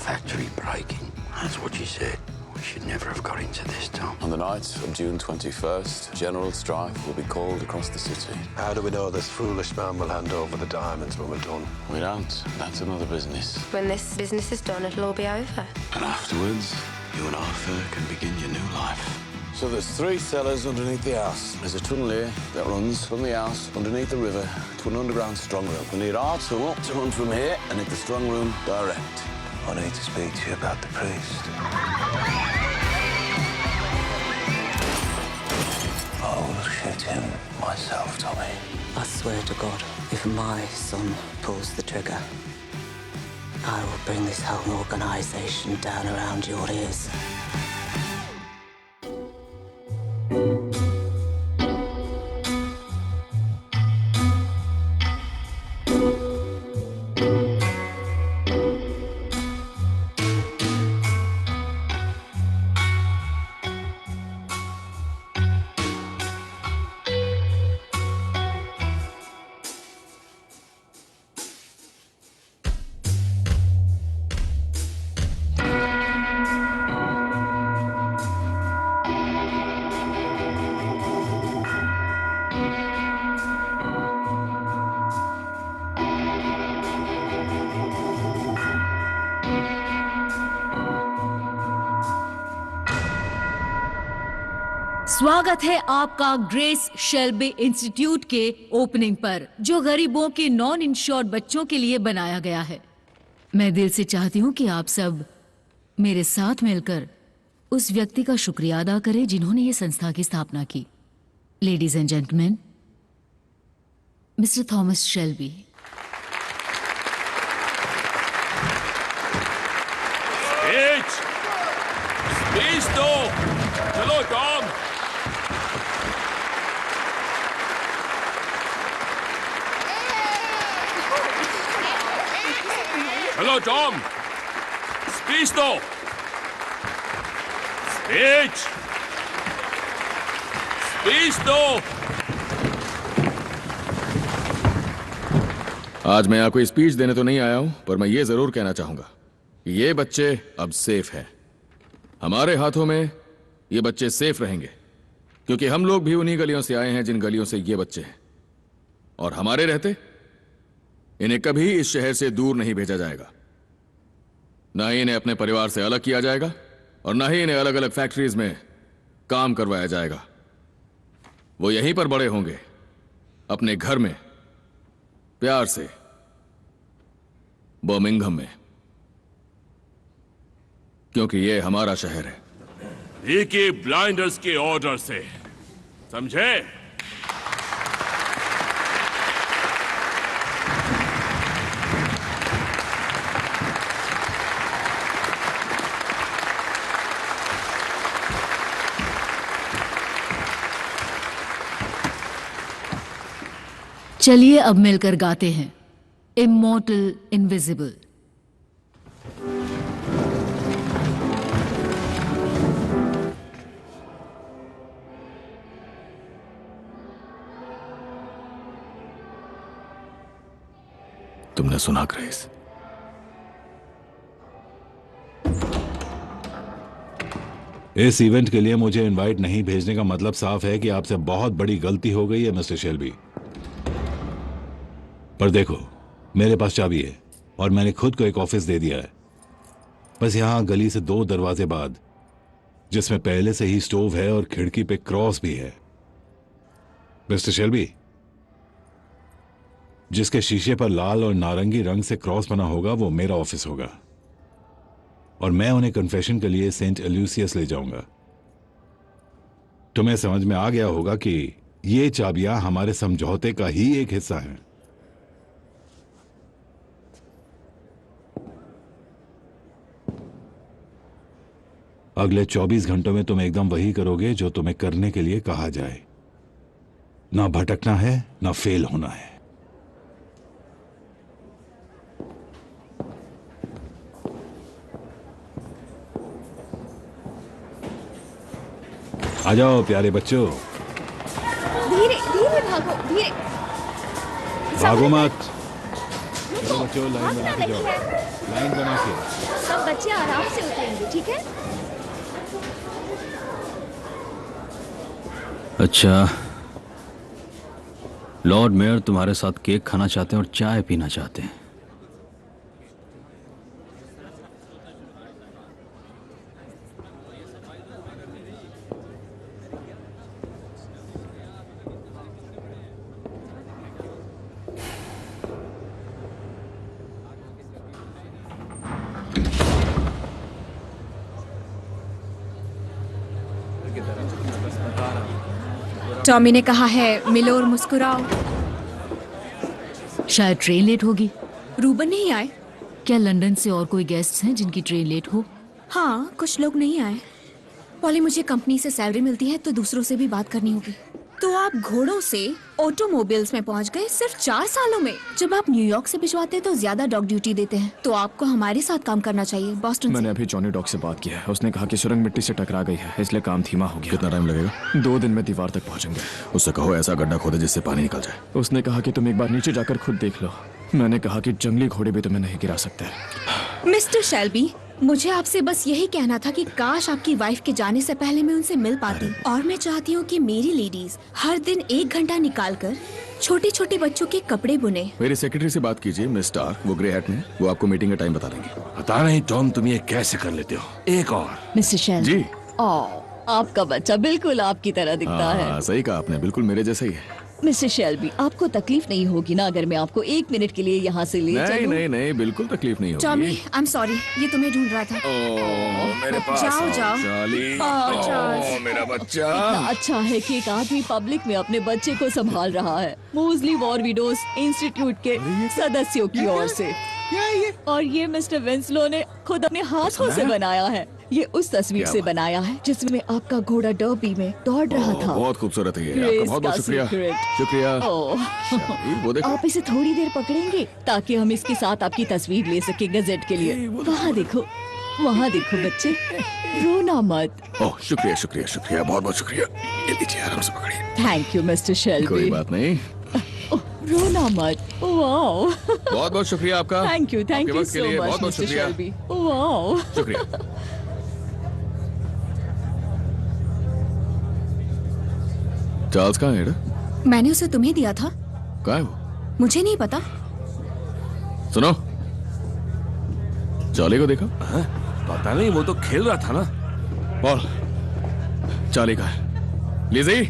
factory breaking. That's what she said. We should never have got into this, Tom. On the night of June 21st, general strife will be called across the city. How do we know this foolish man will hand over the diamonds when we're done? We don't. That's another business. When this business is done, it'll all be over. And afterwards, you and Arthur can begin your new life. So there's 3 cellars underneath the house. There's a tunnel here that runs from the house underneath the river to an underground strong room. We need our tunnel to run from here and hit the strong room direct. I need to speak to you about the priest. I will shoot him myself, Tommy. I swear to God, if my son pulls the trigger, I will bring this whole organization down around your ears. स्वागत है आपका grace Shelby institute के opening पर, जो गरीबों के non insured बच्चों के लिए बनाया गया है। मैं दिल से चाहती हूं कि आप सब मेरे साथ मिलकर उस व्यक्ति का शुक्रिया अदा करें जिन्होंने ये संस्था की स्थापना की। Ladies and gentleman, mister Thomas Shelby. Space दो। चलो टॉम। हेलो टॉम, स्पीच दो। स्पीच दो। आज मैं यहाँ कोई स्पीच देने तो नहीं आया हूं, पर मैं ये जरूर कहना चाहूंगा कि ये बच्चे अब सेफ हैं। हमारे हाथों में ये बच्चे सेफ रहेंगे, क्योंकि हम लोग भी उन्हीं गलियों से आए हैं जिन गलियों से ये बच्चे हैं। और हमारे रहते इन्हें कभी इस शहर से दूर नहीं भेजा जाएगा। ना ही इन्हें अपने परिवार से अलग किया जाएगा और ना ही इन्हें अलग अलग फैक्ट्रीज में काम करवाया जाएगा। वो यहीं पर बड़े होंगे, अपने घर में, प्यार से, बर्मिंघम में, क्योंकि ये हमारा शहर है। पीकी ब्लाइंडर्स के ऑर्डर से, समझे? चलिए अब मिलकर गाते हैं इमॉर्टल इनविजिबल। तुमने सुना ग्रेस? इस इवेंट के लिए मुझे इनवाइट नहीं भेजने का मतलब साफ है कि आपसे बहुत बड़ी गलती हो गई है मिस्टर शेल्बी। पर देखो, मेरे पास चाबी है और मैंने खुद को एक ऑफिस दे दिया है, बस यहां गली से 2 दरवाजे बाद, जिसमें पहले से ही स्टोव है और खिड़की पे क्रॉस भी है। मिस्टर शेल्बी, जिसके शीशे पर लाल और नारंगी रंग से क्रॉस बना होगा वो मेरा ऑफिस होगा, और मैं उन्हें कन्फेशन के लिए सेंट एल्यूसियस ले जाऊंगा। तुम्हें समझ में आ गया होगा कि ये चाबियां हमारे समझौते का ही एक हिस्सा हैं। अगले 24 घंटों में तुम एकदम वही करोगे जो तुम्हें करने के लिए कहा जाए। ना भटकना है, ना फेल होना है। आ जाओ प्यारे बच्चों। धीरे धीरे भागो, धीरे। भागो मत। चलो बच्चों लाइन बना के जाओ, लाइन बना के। सब बच्चे आराम से उतरेंगे, ठीक है? अच्छा, लॉर्ड मेयर तुम्हारे साथ केक खाना चाहते हैं और चाय पीना चाहते हैं। टॉमी ने कहा है मिलो और मुस्कुराओ। शायद ट्रेन लेट होगी। रूबन नहीं आए? क्या लंदन से और कोई गेस्ट्स हैं जिनकी ट्रेन लेट हो? हाँ, कुछ लोग नहीं आए। पॉली, मुझे कंपनी से सैलरी मिलती है तो दूसरों से भी बात करनी होगी। तो आप घोड़ों से ऑटोमोबाइल्स में पहुंच गए सिर्फ 4 सालों में। जब आप न्यूयॉर्क से भिजवाते तो ज्यादा डॉग ड्यूटी देते हैं, तो आपको हमारे साथ काम करना चाहिए। बॉस्टन मैंने अभी जॉनी डॉग से बात की है। उसने कहा कि सुरंग मिट्टी से टकरा गई है, इसलिए काम धीमा हो गया। कितना टाइम लगेगा? 2 दिन में दीवार तक पहुंचेंगे। उससे कहो ऐसा गड्ढा खोदे जिससे पानी निकल जाए। उसने कहा कि तुम एक बार नीचे जाकर खुद देख लो। मैंने कहा कि जंगली घोड़े भी तुम्हें नहीं गिरा सकते। मिस्टर शेल्बी, मुझे आपसे बस यही कहना था कि काश आपकी वाइफ के जाने से पहले मैं उनसे मिल पाती। और मैं चाहती हूँ कि मेरी लेडीज हर दिन 1 घंटा निकालकर छोटे छोटे बच्चों के कपड़े बुने। मेरे सेक्रेटरी से बात कीजिए, मिस स्टार्क, वो ग्रे हैट में, वो आपको मीटिंग का टाइम बता देंगे। पता नहीं टॉम तुम ये कैसे कर लेते हो। एक और मिस्टर शेल्बी। जी। आपका बच्चा बिल्कुल आपकी तरह दिखता है। हाँ, सही कहा आपने, बिल्कुल मेरे जैसा ही है। मिस्टर शेल्बी, आपको तकलीफ नहीं होगी ना अगर मैं आपको 1 मिनट के लिए यहाँ से ले नहीं चलूं? नहीं नहीं, बिल्कुल तकलीफ नहीं टॉमी, होगी। आई एम सॉरी, ये तुम्हें ढूंढ रहा था। मेरे पास जाओ, जाओ। चार्ली। चार्ल्स। मेरा बच्चा। कितना अच्छा है कि एक आदमी पब्लिक में अपने बच्चे को संभाल रहा है। मोजली वॉर विडोज इंस्टीट्यूट के सदस्यों की ओर से। और ये मिस्टर विंसलो ने खुद अपने हाथों से बनाया है। ये उस तस्वीर से बनाया है जिसमें आपका घोड़ा डर्बी में दौड़ रहा था। बहुत खूबसूरत है ये। Grace आपका बहुत बहुत का शुक्रिया। secret। शुक्रिया। ओह, वो देखो। आप इसे थोड़ी देर पकड़ेंगे ताकि हम इसके साथ आपकी तस्वीर ले सके गजेट के लिए। वहाँ देखो बच्चे, रोना मत। ओह, शुक्रिया शुक्रिया शुक्रिया, बहुत बहुत शुक्रिया। ये लीजिए, आराम से पकड़िए। Thank you mister Shelby. कोई बात नहीं। ओह, रोना मत। वाओ। बहुत बहुत शुक्रिया आपका। थैंक यू आपके वक्त के सो लिए मच बहुत बहुत मिस्टर शुक्रिया। शेल्बी। वाओ। शुक्रिया। चार्ल्स कहाँ है बेटा? मैंने उसे तुम्हें दिया था। कहाँ है वो? मुझे नहीं पता। सुनो, चार्ली को देखा? पता नहीं, वो तो खेल रहा था ना। पॉल, चार्ली कहाँ है? लिज़ी,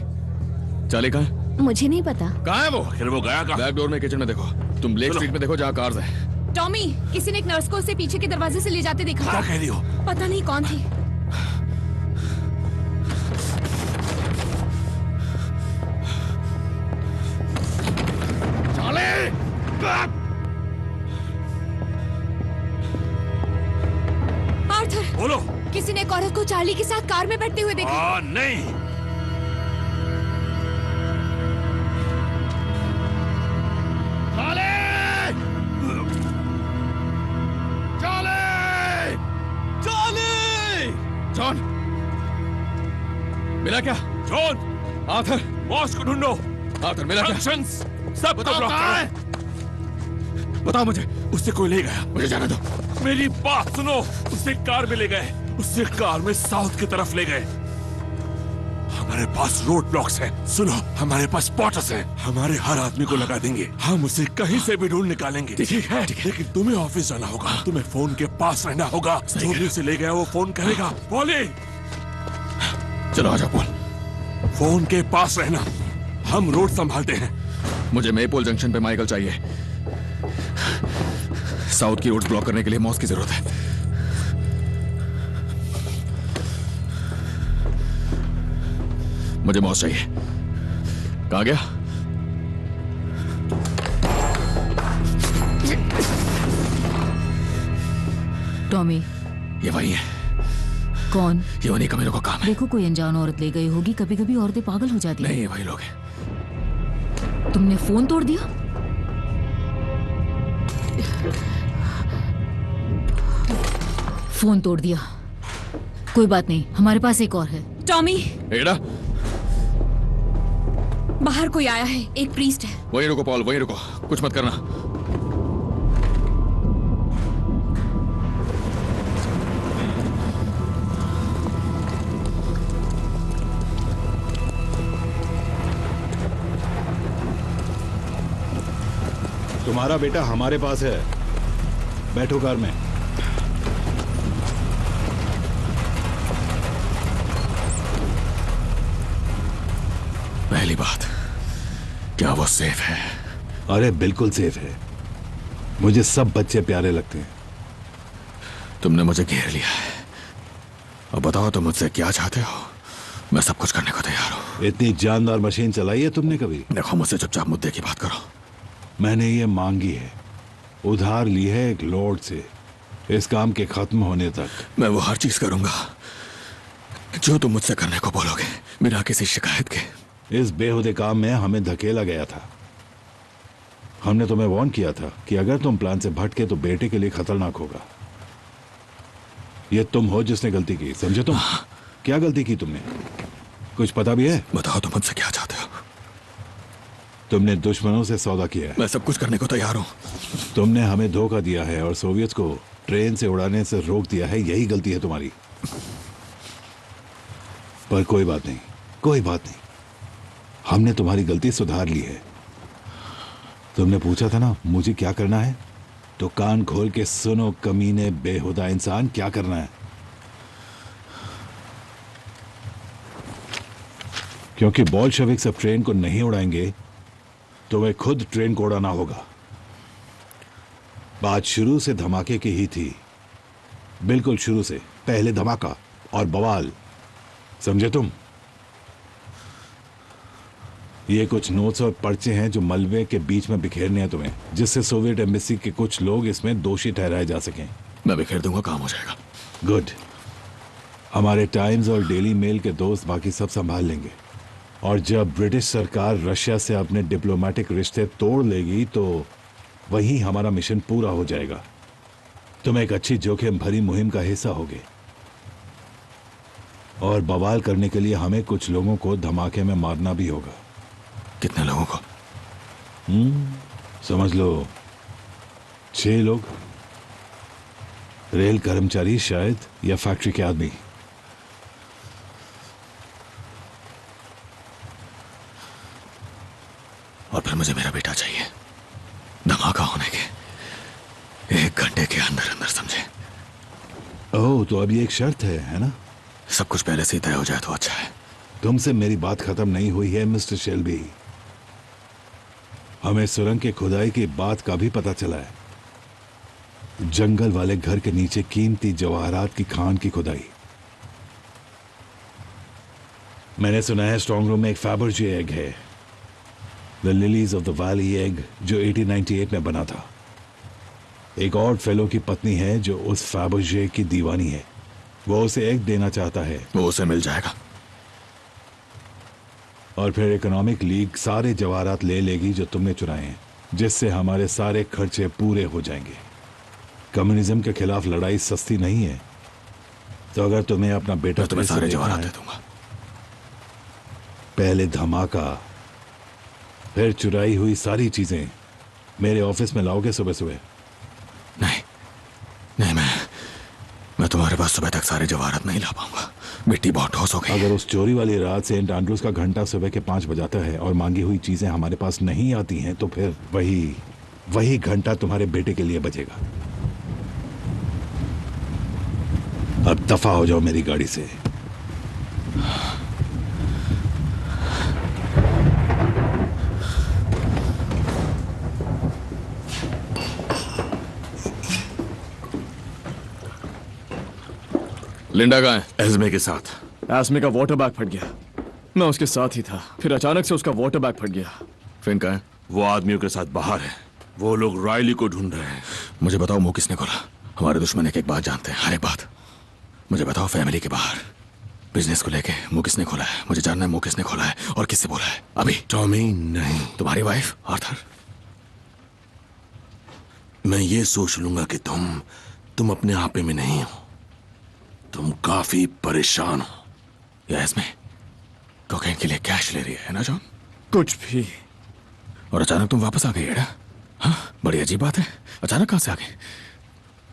चार्ली कहाँ है? मुझे नहीं पता। कहाँ है वो? फिर वो गया कहाँ? बैक डोर में, किचन में देखो। तुम ब्लेक स्ट्रीट में देखो जहाँ कार्स हैं। टॉमी, किसी ने एक नर्स को उसे पीछे के दरवाजे से ले जाते देखा। क्या कह रही हो? पता नहीं कौन थी। आर्थर, बोलो। किसी ने एक औरत को चार्ली के साथ कार में बैठते हुए देखा। नहीं। जॉन, मिला क्या? जॉन, आर्थर, बॉस को ढूंढो। आर्थर, मिला क्या? फंक्शंस सब बताओ ब्लॉक कहाँ है? करो। बताओ मुझे। उससे कोई ले गया। मुझे जाने दो। मेरी बात सुनो। उसे कार में ले गए। उसे कार में साउथ की तरफ ले गए। हमारे पास रोड ब्लॉक्स हैं। सुनो, हमारे पास स्पॉटर्स हैं। हमारे हर आदमी को लगा देंगे। हम उसे कहीं से भी ढूंढ निकालेंगे। ठीक है? लेकिन तुम्हें ऑफिस जाना होगा। तुम्हें फोन के पास रहना होगा। जो भी उसे ले गया वो फोन करेगा। बोले, चलो आजा पॉल। फोन के पास रहना। हम रोड संभालते हैं। मुझे मेपोल जंक्शन पे माइकल चाहिए। साउथ की रोड्स ब्लॉक करने के लिए मॉस की जरूरत है। मुझे मॉस चाहिए। कहाँ गया? टॉमी, ये वही है। कौन? ये उन्हीं कमीनों का काम है। देखो, कोई अनजान औरत ले गई होगी। कभी कभी औरतें पागल हो जाती हैं। नहीं, ये वही लोग हैं। तुमने फोन तोड़ दिया? फोन तोड़ दिया। कोई बात नहीं, हमारे पास एक और है। टॉमी, एडा, बाहर कोई आया है। एक प्रीस्ट है। वहीं रुको पॉल, वहीं रुको, कुछ मत करना। तुम्हारा बेटा हमारे पास है। बैठो कार में। पहली बात, क्या वो सेफ है? अरे बिल्कुल सेफ है। मुझे सब बच्चे प्यारे लगते हैं। तुमने मुझे घेर लिया है। अब बताओ तुम मुझसे क्या चाहते हो? मैं सब कुछ करने को तैयार हूँ। इतनी जानदार मशीन चलाई है तुमने कभी? देखो, मुझसे चुपचाप मुद्दे की बात करो। मैंने ये मांगी है, उधार ली है एक लॉर्ड से, इस काम के खत्म होने तक। मैं वो हर चीज करूंगा जो तुम मुझसे करने को बोलोगे, बिना किसी शिकायत के। इस बेहुदे काम में हमें धकेला गया था। हमने तुम्हें वार्न किया था कि अगर तुम प्लान से भटके तो बेटे के लिए खतरनाक होगा। ये तुम हो जिसने गलती की, समझे तुम? क्या गलती की तुमने? कुछ पता भी है? बताओ तुम मुझसे क्या चाहते हो? तुमने दुश्मनों से सौदा किया है। मैं सब कुछ करने को तैयार हूं। तुमने हमें धोखा दिया है और सोवियत को ट्रेन से उड़ाने से रोक दिया है। यही गलती है तुम्हारी। पर कोई बात नहीं, कोई बात नहीं, हमने तुम्हारी गलती सुधार ली है। तुमने पूछा था ना मुझे क्या करना है, तो कान खोल के सुनो कमीने बेहुदा इंसान, क्या करना है। क्योंकि बोल्शेविक्स अब ट्रेन को नहीं उड़ाएंगे, तुम्हें खुद ट्रेन को उड़ाना होगा। बात शुरू से धमाके की ही थी, बिल्कुल शुरू से। पहले धमाका और बवाल, समझे तुम? ये कुछ नोट्स और पर्चे हैं जो मलबे के बीच में बिखेरने हैं तुम्हें, जिससे सोवियत एम्बेसी के कुछ लोग इसमें दोषी ठहराए जा सकें। मैं बिखेर दूंगा, काम हो जाएगा। गुड। हमारे टाइम्स और डेली मेल के दोस्त बाकी सब संभाल लेंगे। और जब ब्रिटिश सरकार रशिया से अपने डिप्लोमेटिक रिश्ते तोड़ लेगी तो वही हमारा मिशन पूरा हो जाएगा। तुम एक अच्छी जोखिम भरी मुहिम का हिस्सा होगे। और बवाल करने के लिए हमें कुछ लोगों को धमाके में मारना भी होगा। कितने लोगों को? समझ लो 6 लोग। रेल कर्मचारी शायद, या फैक्ट्री के आदमी। और फिर मुझे मेरा बेटा चाहिए, धमाका होने के 1 घंटे के अंदर अंदर, समझे? ओह, तो अब ये एक शर्त है ना? सब कुछ पहले से ही तय हो जाए तो अच्छा है। तुमसे मेरी बात खत्म नहीं हुई है मिस्टर शेल्बी। हमें सुरंग के खुदाई की बात का भी पता चला है। जंगल वाले घर के नीचे कीमती जवाहरात की खान की खुदाई। मैंने सुना है स्ट्रांग रूम में एक फैबर्जे एग है, the lilies of the valley egg, जो 1898 में बना था। एक और फेलो की पत्नी है जो उस फैबर्जे की दीवानी है। वो उसे एग देना चाहता है। वो उसे मिल जाएगा। और फिर इकोनॉमिक लीग सारे जवाहरात ले लेगी जो तुमने चुराए हैं, जिससे हमारे सारे खर्चे पूरे हो जाएंगे। कम्युनिज्म के खिलाफ लड़ाई सस्ती नहीं है। तो अगर तुम्हें अपना बेटा, मैं तुम्हें सारे जवाहरात दे दूंगा। पहले धमाका, फिर चुराई हुई सारी चीजें मेरे ऑफिस में लाओगे सुबह सुबह? नहीं नहीं, मैं तुम्हारे पास सुबह तक सारे जवाहरात नहीं ला पाऊंगा। मिट्टी बहुत ठोस हो गई। अगर उस चोरी वाली रात सेंट एंड्रूज का घंटा सुबह के 5 बजाता है और मांगी हुई चीजें हमारे पास नहीं आती हैं, तो फिर वही घंटा तुम्हारे बेटे के लिए बजेगा। अब दफा हो जाओ मेरी गाड़ी से। लिंडा कहाँ है? एस्मे के साथ। एस्मे का वाटर बैग फट गया। मैं उसके साथ ही था, फिर अचानक से उसका वाटर बैग फट गया। फिन कहाँ है? वो आदमियों के साथ बाहर है। वो लोग रायली को ढूंढ रहे हैं। मुझे बताओ मुंह किसने खोला? हमारे दुश्मन एक एक बात जानते हैं, हर एक बात। मुझे बताओ, फैमिली के बाहर बिजनेस को लेके मुंह किसने खोला है? मुझे जानना है मुंह किसने खोला है और किससे बोला है अभी। टॉमी नहीं, तुम्हारी वाइफ आर्थर। मैं ये सोच लूंगा कि तुम अपने आपे में नहीं हो, तुम काफी परेशान हो। या इसमें कोकेन के लिए कैश ले रही है ना जॉन? कुछ भी। और अचानक तुम वापस आ गई एडा? हाँ, बड़ी अजीब बात है। अचानक कहां से आ गई?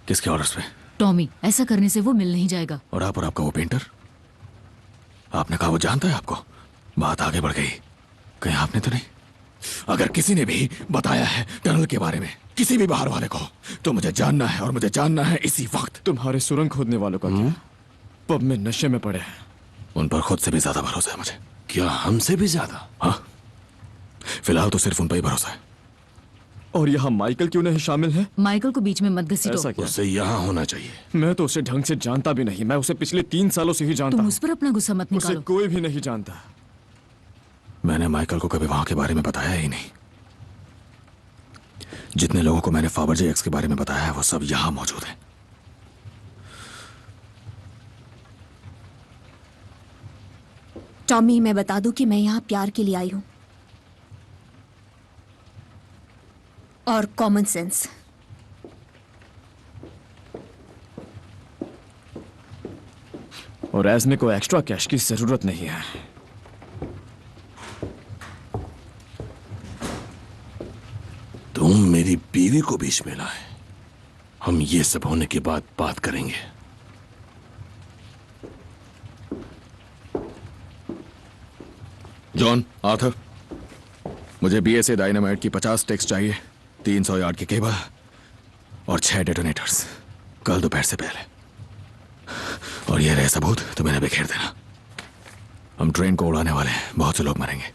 किसके ऑर्डर्स पे? टॉमी, ऐसा करने से वो मिल नहीं जाएगा। और आपका वो पेंटर, आपने कहा वो जानता है आपको। बात आगे बढ़ गई। कहीं आपने तो नहीं? अगर किसी ने भी बताया है टनल के बारे में किसी भी बाहर वाले को, तो मुझे जानना है, और मुझे जानना है इसी वक्त। तुम्हारे सुरंग खोदने वालों का क्या? पब में नशे में पड़े हैं। उन पर खुद से भी ज्यादा भरोसा है मुझे। क्या हमसे भी ज्यादा? हाँ, फिलहाल तो सिर्फ उन पर ही भरोसा है। और यहाँ माइकल क्यों नहीं शामिल है? माइकल को बीच में मत घसीटो। ऐसा क्या? उसे यहाँ होना चाहिए। मैं तो उसे ढंग से जानता भी नहीं। मैं उसे पिछले 3 सालों से ही जानता तुम हूँ। उस पर अपना गुस्सा मत उसे निकालो। कोई भी नहीं जानता। मैंने माइकल को कभी वहां के बारे में बताया ही नहीं। जितने लोगों को मैंने फाबर्जे एक्स के बारे में बताया है वो सब यहां मौजूद हैं। टॉमी, मैं बता दूं कि मैं यहाँ प्यार के लिए आई हूँ और कॉमन सेंस। और एस्मे को एक्स्ट्रा कैश की जरूरत नहीं है। तुम मेरी बीवी को बीच में लाए। हम ये सब होने के बाद बात करेंगे। जॉन, आर्थर, मुझे बीएसए डायनामाइट की 50 स्टिक्स चाहिए, 300 यार्ड की केबल और 6 डेटोनेटर्स कल दोपहर से पहले। और ये रहे सबूत तो मैंने बिखेर देना। हम ट्रेन को उड़ाने वाले हैं, बहुत से लोग मरेंगे।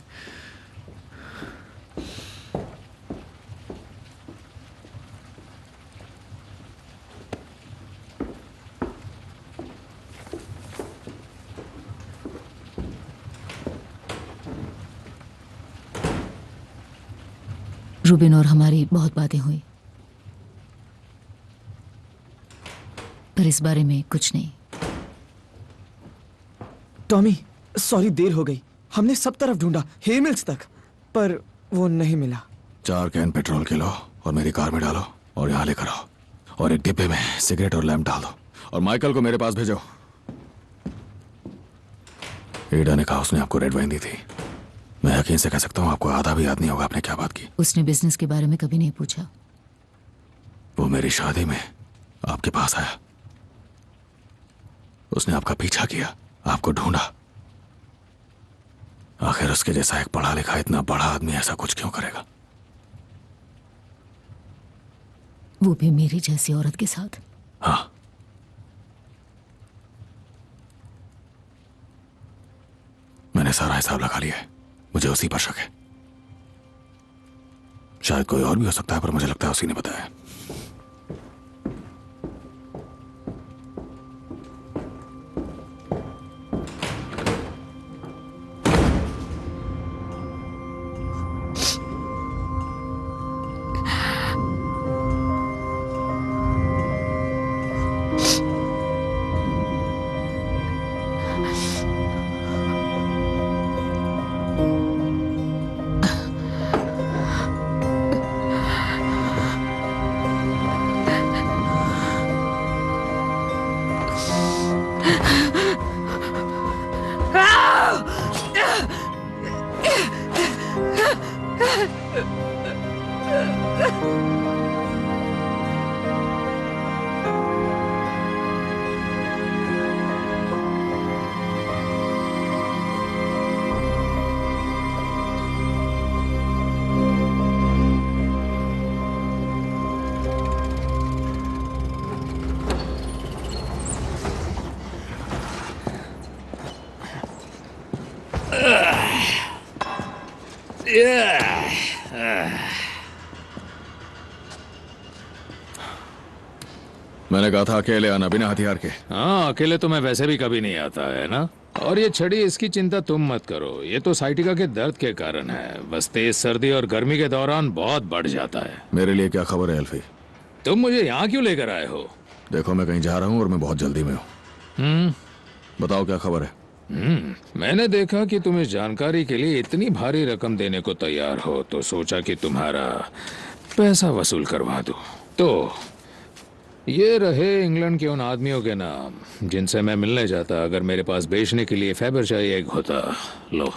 रूबिन और हमारी बहुत बातें हुई, पर इस बारे में कुछ नहीं। टॉमी, सॉरी देर हो गई। हमने सब तरफ ढूंढा, हेयर मिल्स तक, पर वो नहीं मिला। 4 कैन पेट्रोल के लो और मेरी कार में डालो और यहाँ लेकर आओ, और एक डिब्बे में सिगरेट और लैम्प डाल दो, और माइकल को मेरे पास भेजो। एडा ने कहा उसने आपको रेड वाइन दी थी। मैं यकीन से कह सकता हूँ आपको आधा भी याद नहीं होगा आपने क्या बात की। उसने बिजनेस के बारे में कभी नहीं पूछा। वो मेरी शादी में आपके पास आया, उसने आपका पीछा किया, आपको ढूंढा। आखिर उसके जैसा एक पढ़ा लिखा इतना बड़ा आदमी ऐसा कुछ क्यों करेगा? वो भी मेरी जैसी औरत के साथ। हाँ, मैंने सारा हिसाब लगा लिया है। मुझे उसी पर शक है। शायद कोई और भी हो सकता है, पर मुझे लगता है उसी ने बताया है। मैंने कहा था अकेले आना, बिना हथियार के। हाँ, अकेले तो मैं वैसे भी कभी नहीं आता, है ना? और ये छड़ी, इसकी चिंता तुम मत करो, ये तो साइटिका के दर्द के कारण है। बस तेज सर्दी और गर्मी के दौरान बहुत बढ़ जाता है। मेरे लिए क्या खबर है एल्फी? तुम मुझे यहाँ क्यों लेकर आए हो? देखो, मैं कहीं जा रहा हूँ और मैं बहुत जल्दी में हूँ। बताओ क्या खबर है? मैंने देखा कि तुम इस जानकारी के लिए इतनी भारी रकम देने को तैयार हो, तो सोचा कि तुम्हारा पैसा वसूल करवा दूं। तो ये रहे इंग्लैंड के उन आदमियों के नाम जिनसे मैं मिलने जाता अगर मेरे पास बेचने के लिए फैबरजाई एग होता। लो,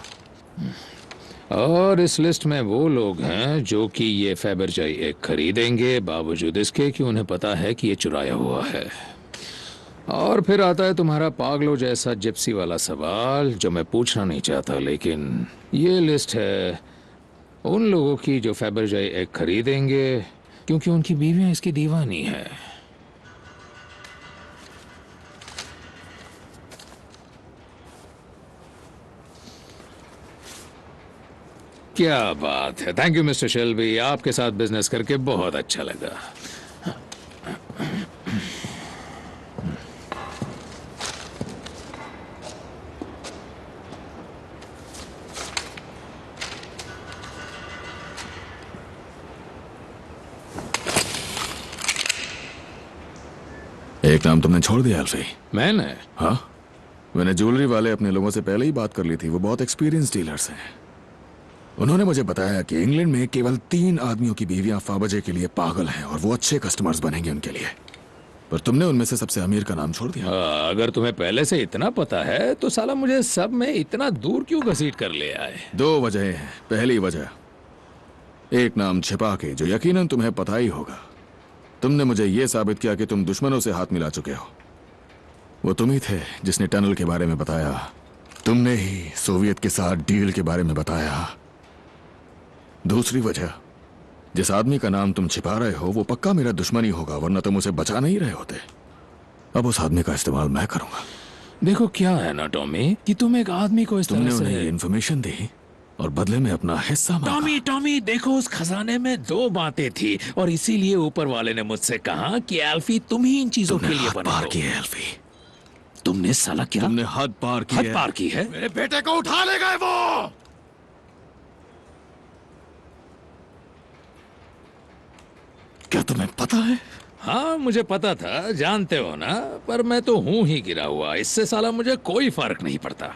और इस लिस्ट में वो लोग हैं जो कि ये फैबरजाई एग खरीदेंगे, बावजूद इसके कि उन्हें पता है कि ये चुराया हुआ है। और फिर आता है तुम्हारा पागलों जैसा जिप्सी वाला सवाल जो मैं पूछना नहीं चाहता, लेकिन ये लिस्ट है उन लोगों की जो फैबरजय एग खरीदेंगे क्योंकि उनकी बीवियां इसकी दीवानी है। क्या बात है। थैंक यू मिस्टर शेल्बी, आपके साथ बिजनेस करके बहुत अच्छा लगा। एक नाम तुमने छोड़ दिया अल्फी। मैंने? हाँ, मैंने ज्वेलरी वाले अपने लोगों से पहले ही बात कर ली थी। वो बहुत एक्सपीरियंस डीलर्स हैं। उन्होंने मुझे बताया कि इंग्लैंड में केवल 3 आदमियों की बीवियां फाबजे के लिए पागल हैं और वो अच्छे कस्टमर्स बनेंगे उनके लिए। पर तुमने उनमें से सबसे अमीर का नाम छोड़ दिया। अगर तुम्हें पहले से इतना पता है तो साला मुझे सब में इतना दूर क्यों घसीट कर ले आए? 2 वजह हैं। पहली वजह, एक नाम छिपा के जो यकीनन तुम्हें पता ही होगा। तुमने मुझे यह साबित किया कि तुम दुश्मनों से हाथ मिला चुके हो। वो तुम ही थे जिसने टनल के बारे में बताया। तुमने ही सोवियत के साथ डील के बारे में बताया। दूसरी वजह, जिस आदमी का नाम तुम छिपा रहे हो वो पक्का मेरा दुश्मन ही होगा, वरना तुम उसे बचा नहीं रहे होते। अब उस आदमी का इस्तेमाल मैं करूंगा। देखो क्या है ना टॉमी कि तुम एक आदमी को इस तरह तुमने से उन्हें इन्फॉर्मेशन दी और बदले में अपना हिस्सा मांगा। टॉमी देखो, उस खजाने में 2 बातें थी और इसीलिए ऊपर वाले ने मुझसे कहा कि एल्फी तुम ही इन चीजों के लिए बने पार हो। की है एल्फी। तुमने साला क्या? तुमने हद पार की है। पार की है? मेरे बेटे को उठा ले गए वो। क्या तुम्हें पता है? हाँ मुझे पता था, जानते हो ना, पर मैं तो हूं ही गिरा हुआ। इससे साला मुझे कोई फर्क नहीं पड़ता।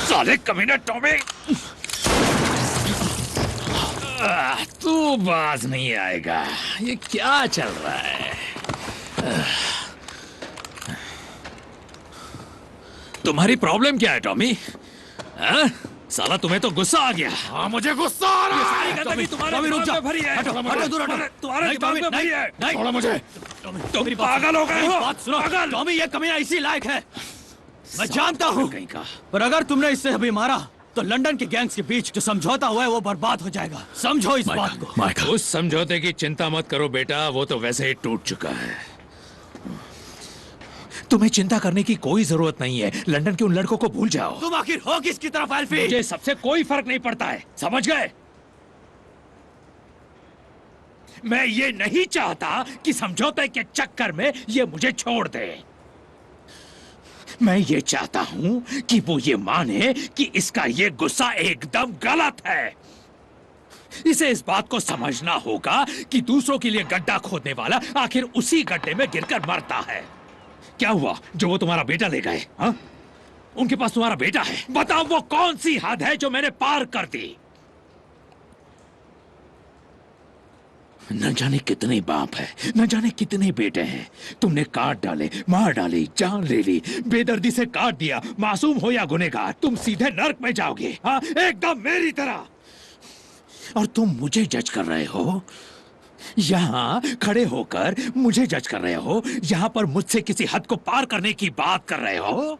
साले कमीने टॉमी, तू बाज नहीं आएगा। ये क्या चल रहा है? तुम्हारी प्रॉब्लम क्या है टॉमी? हाँ? साला तुम्हें तो गुस्सा आ गया। हाँ मुझे गुस्सा आ रहा है। सारी गंदगी तुम्हारे दिमाग में भरी है। तुम्हारे दिमाग में भरी है। छोड़ो मुझे। तुम पागल हो गए हो। बात सुनो टॉमी, ये कमीना इसी लायक है। मैं जानता हूँ, कहीं का। पर अगर तुमने इससे अभी मारा तो लंदन के गैंग्स के बीच जो समझौता हुआ है वो बर्बाद हो जाएगा। समझो इस बात को। माइकल, उस समझौते की चिंता मत करो बेटा, वो तो वैसे ही टूट चुका है। तुम्हें चिंता करने की कोई जरूरत नहीं है। लंदन के उन लड़कों को भूल जाओ। तुम आखिर हो किसकी तरफ एल्फी? मुझे सबसे कोई फर्क नहीं पड़ता है, समझ गए? मैं ये नहीं चाहता कि समझौते के चक्कर में ये मुझे छोड़ दे। मैं ये चाहता हूं कि वो ये माने कि इसका ये गुस्सा एकदम गलत है। इसे इस बात को समझना होगा कि दूसरों के लिए गड्ढा खोदने वाला आखिर उसी गड्ढे में गिरकर मरता है। क्या हुआ जो वो तुम्हारा बेटा ले गए? हाँ? उनके पास तुम्हारा बेटा है। बताओ वो कौन सी हद है जो मैंने पार कर दी? न जाने कितने बाप है, न जाने कितने बेटे हैं। तुमने काट डाले, मार डाली, जान ले ली, बेदर्दी से काट दिया। मासूम हो या गुनहगार, तुम सीधे नर्क में जाओगे। हाँ, एकदम मेरी तरह। और तुम मुझे जज कर रहे हो? यहाँ खड़े होकर मुझे जज कर रहे हो? यहाँ पर मुझसे किसी हद को पार करने की बात कर रहे हो?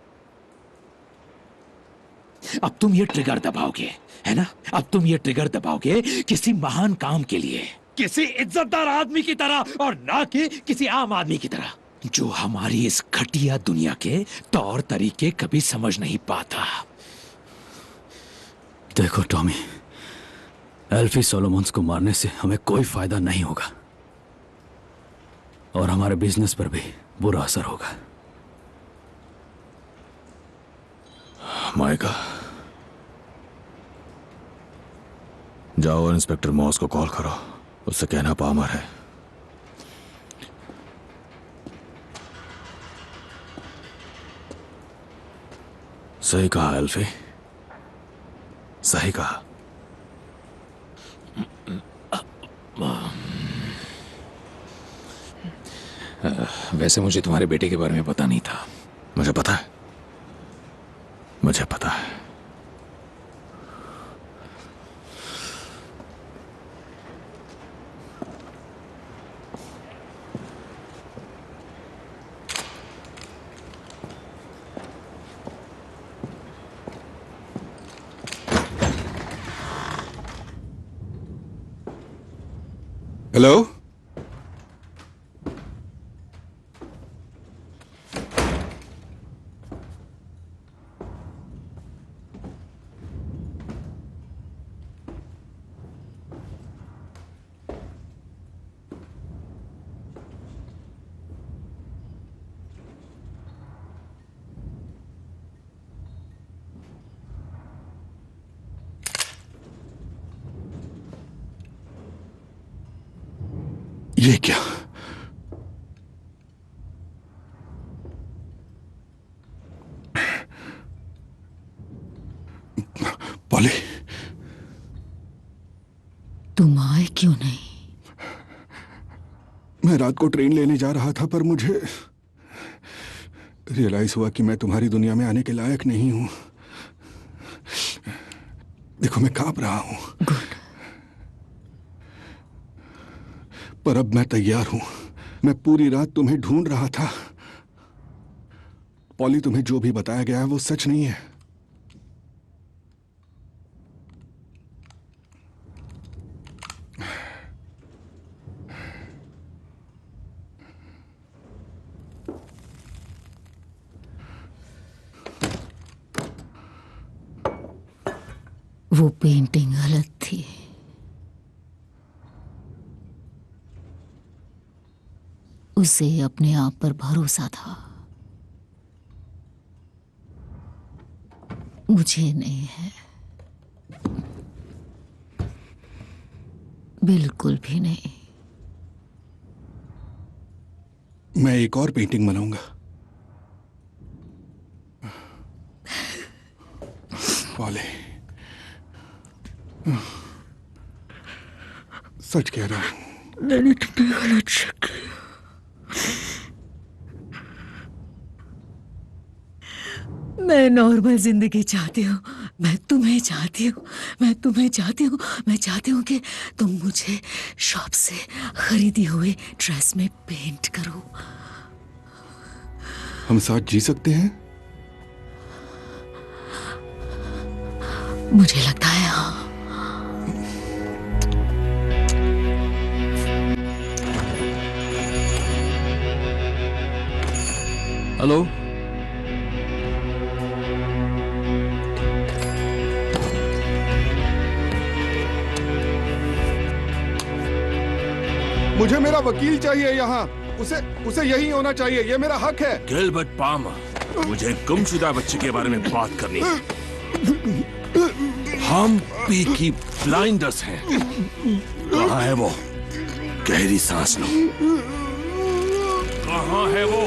अब तुम ये ट्रिगर दबाओगे, है ना? अब तुम ये ट्रिगर दबाओगे किसी महान काम के लिए, किसी इज्जतदार आदमी की तरह, और ना कि किसी आम आदमी की तरह जो हमारी इस घटिया दुनिया के तौर तरीके कभी समझ नहीं पाता। देखो टॉमी, एल्फी सोलोमन्स को मारने से हमें कोई फायदा नहीं होगा और हमारे बिजनेस पर भी बुरा असर होगा। माइका, जाओ और इंस्पेक्टर मॉस को कॉल करो, उससे कहना पामर है। सही कहा एल्फी, सही कहा। वैसे मुझे तुम्हारे बेटे के बारे में पता नहीं था। मुझे पता है, मुझे पता है। हेलो। ये क्या? पॉली, तुम आए क्यों नहीं? मैं रात को ट्रेन लेने जा रहा था, पर मुझे रियलाइज हुआ कि मैं तुम्हारी दुनिया में आने के लायक नहीं हूं। देखो, मैं कांप रहा हूं। पर अब मैं तैयार हूं। मैं पूरी रात तुम्हें ढूंढ रहा था। पॉली, तुम्हें जो भी बताया गया है वो सच नहीं है। वो पेंटिंग गलत थी। उसे अपने आप पर भरोसा था, मुझे नहीं है, बिल्कुल भी नहीं। मैं एक और पेंटिंग बनाऊंगा। पॉली, सच कह रहा हूं। मैंने तुम्हें गलत शक किया। मैं नॉर्मल जिंदगी चाहती हूँ। मैं तुम्हें चाहती हूँ। मैं तुम्हें चाहती हूँ। मैं चाहती हूँ कि तुम मुझे शॉप से खरीदी हुई ड्रेस में पेंट करो। हम साथ जी सकते हैं? मुझे लगता है हाँ। हेलो। मुझे मेरा वकील चाहिए यहाँ। उसे यही होना चाहिए। ये मेरा हक है। गिलबर्ट पामर, मुझे गुमशुदा बच्चे के बारे में बात करनी है। हम पीकी ब्लाइंडर्स हैं। कहाँ है वो? गहरी सांस लो। कहाँ है वो?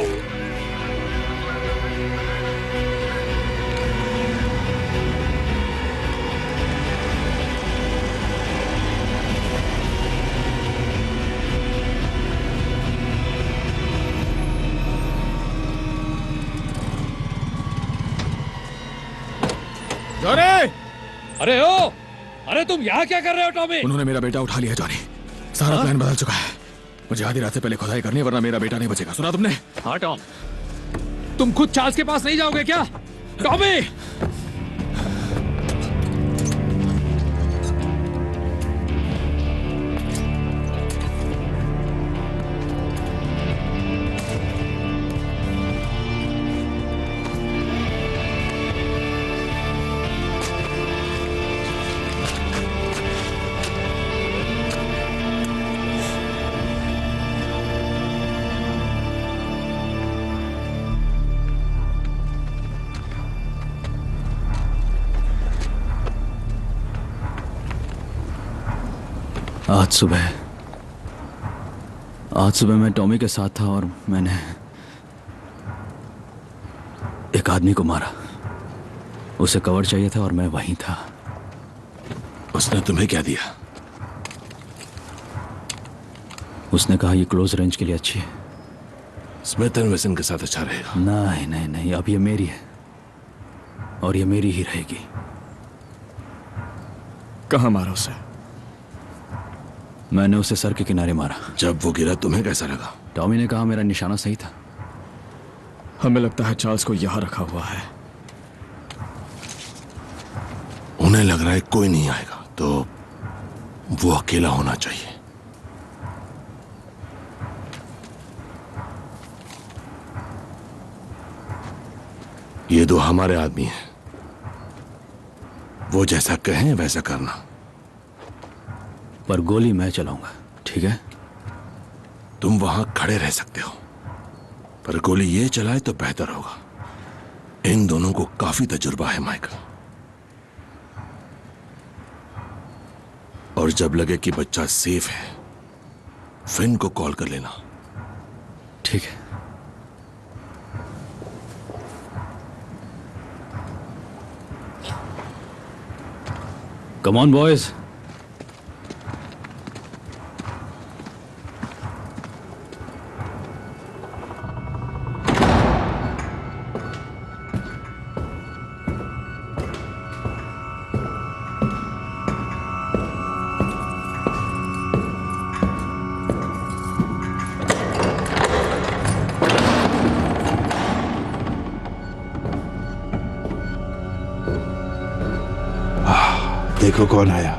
जॉनी! अरे ओ! अरे तुम यहाँ क्या कर रहे हो टॉमी? उन्होंने मेरा बेटा उठा लिया जॉनी। सारा प्लान बदल चुका है। मुझे आधी रात से पहले खुदाई करनी है, वरना मेरा बेटा नहीं बचेगा। सुना तुमने? हाँ टॉम। तुम खुद चार्ल्स के पास नहीं जाओगे क्या? टॉमी! आज सुबह मैं टॉमी के साथ था और मैंने एक आदमी को मारा। उसे कवर चाहिए था और मैं वहीं था। उसने तुम्हें क्या दिया? उसने कहा ये क्लोज रेंज के लिए अच्छी है। स्मिथ एंड वेसन के साथ अच्छा रहेगा। नहीं नहीं नहीं, अब ये मेरी है और ये मेरी ही रहेगी। कहाँ मारा उसे? मैंने उसे सर के किनारे मारा। जब वो गिरा तुम्हें कैसा लगा? टॉमी ने कहा मेरा निशाना सही था। हमें लगता है चार्ल्स को यहाँ रखा हुआ है। उन्हें लग रहा है कोई नहीं आएगा, तो वो अकेला होना चाहिए। ये दो हमारे आदमी हैं, वो जैसा कहें वैसा करना। पर गोली मैं चलाऊंगा, ठीक है? तुम वहां खड़े रह सकते हो, पर गोली ये चलाए तो बेहतर होगा। इन दोनों को काफी तजुर्बा है माइकल। और जब लगे कि बच्चा सेफ है, फिन को कॉल कर लेना। ठीक है। Come on boys. देखो कौन आया।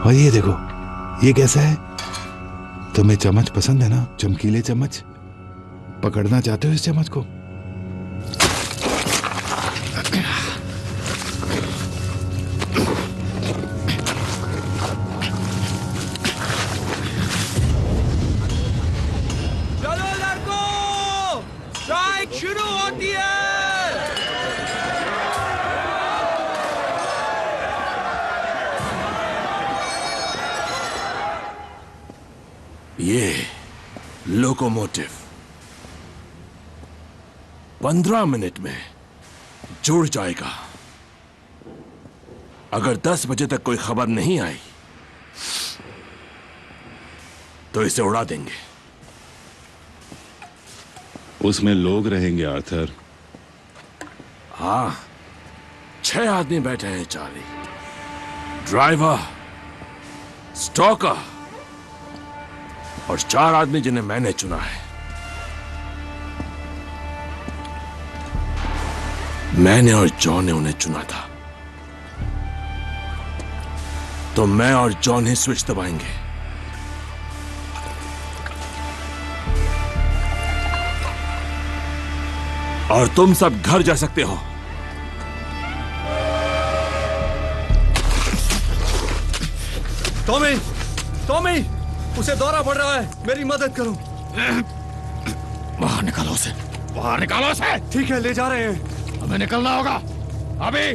और ये देखो, ये कैसा है? तुम्हें चम्मच पसंद है ना? चमकीले चम्मच। पकड़ना चाहते हो इस चम्मच को? चलो लड़कों, स्ट्राइक शुरू होती है। ये लोकोमोटिव 15 मिनट में जुड़ जाएगा। अगर 10 बजे तक कोई खबर नहीं आई तो इसे उड़ा देंगे। उसमें लोग रहेंगे आर्थर। हाँ, 6 आदमी बैठे हैं चार्ली। ड्राइवर, स्टॉकर और 4 आदमी जिन्हें मैंने चुना है। मैंने और जॉन ने उन्हें चुना था, तो मैं और जॉन ही स्विच दबाएंगे। और तुम सब घर जा सकते हो। टॉमी, टॉमी, उसे दौरा पड़ रहा है, मेरी मदद करो। बाहर निकालो उसे, बाहर निकालो उसे। ठीक है, ले जा रहे हैं। हमें निकलना होगा अभी।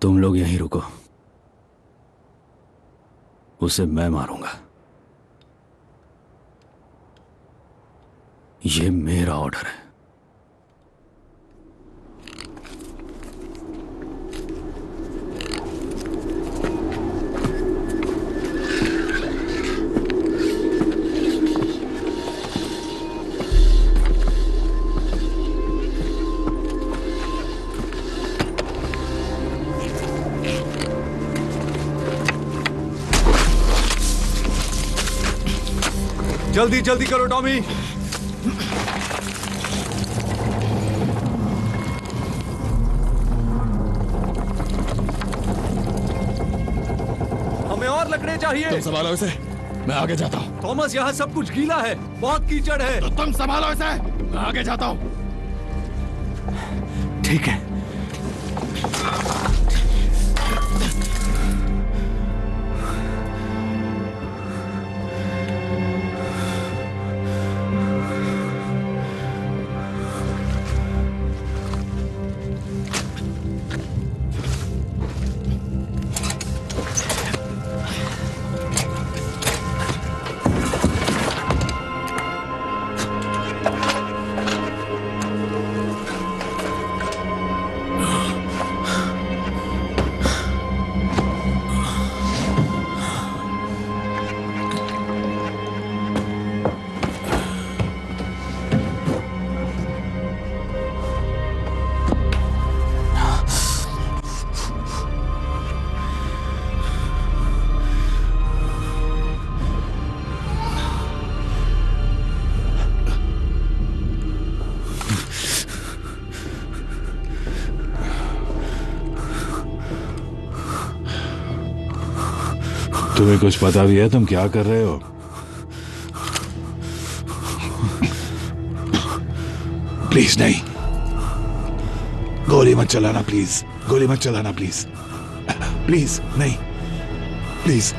तुम लोग यहीं रुको, उसे मैं मारूंगा। ये मेरा ऑर्डर है। जल्दी जल्दी करो टॉमी। हमें और लकड़े चाहिए। तुम संभालो इसे, मैं आगे जाता हूँ। थॉमस, यहाँ सब कुछ गीला है, बहुत कीचड़ है। तो तुम संभालो इसे, मैं आगे जाता हूँ। ठीक है। तुम्हें कुछ पता भी है तुम क्या कर रहे हो? प्लीज नहीं, गोली मत चलाना प्लीज, गोली मत चलाना प्लीज, प्लीज नहीं, प्लीज।